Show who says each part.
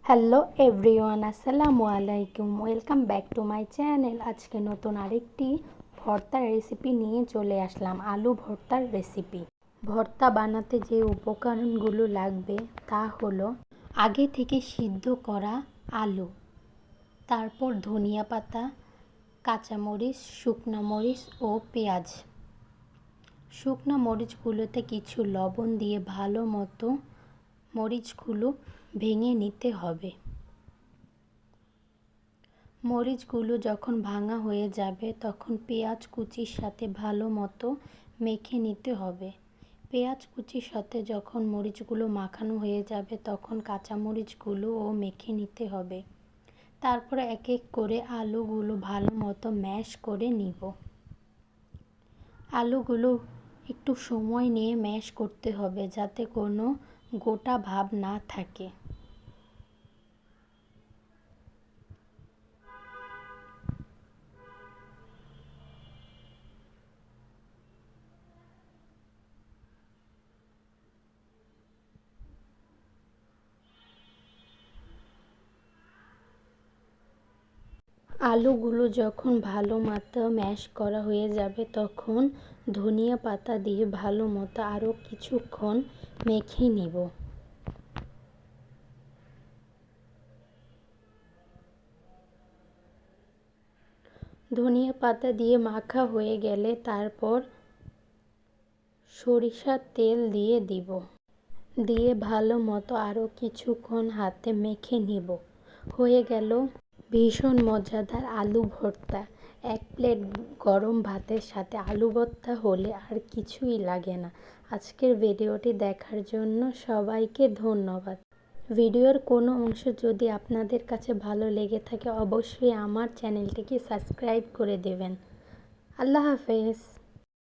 Speaker 1: Hello everyone, আসসালামু আলাইকুম। Welcome back to my channel. আজকে নতুন আরেকটি ভর্তার রেসিপি নিয়ে চলে আসলাম, আলু ভর্তার রেসিপি। ভর্তা বানাতে যে উপকরণগুলো লাগবে তা হলো আগে থেকে সিদ্ধ করা আলু, তারপর ধনিয়া পাতা, কাঁচামরিচ, শুকনো মরিচ ও পেঁয়াজ। শুকনো মরিচগুলোতে কিছু লবণ দিয়ে ভালো মতো মরিচগুলো ভেঙে নিতে হবে। মরিচগুলো যখন ভাঙা হয়ে যাবে তখন পেঁয়াজ কুচির সাথে ভালো মতো মেখে নিতে হবে। পেঁয়াজ কুচির সাথে যখন মরিচগুলো মাখানো হয়ে যাবে তখন কাঁচামরিচগুলোও মেখে নিতে হবে। তারপরে এক এক করে আলুগুলো ভালো মতো ম্যাশ করে নিব। আলুগুলো একটু সময় নিয়ে ম্যাশ করতে হবে যাতে কোনো গোটা ভাব না থাকে। আলুগুলো যখন ভালো মতো ম্যাশ করা হয়ে যাবে তখন ধনিয়া পাতা দিয়ে ভালো মতো আরও কিছুক্ষণ মেখে নিব। ধনিয়া পাতা দিয়ে মাখা হয়ে গেলে তারপর সরিষার তেল দিয়ে দিব। দিয়ে ভালো মতো আরও কিছুক্ষণ হাতে মেখে নিব। হয়ে গেল ভীষণ মজাদার আলু ভর্তা। এক প্লেট গরম ভাতের সাথে আলু ভর্তা হলে আর কিছুই লাগে না। আজকের ভিডিওটি দেখার জন্য সবাইকে ধন্যবাদ। ভিডিওর কোনো অংশ যদি আপনাদের কাছে ভালো লেগে থাকে অবশ্যই আমার চ্যানেলটিকে সাবস্ক্রাইব করে দেবেন। আল্লাহ হাফেজ।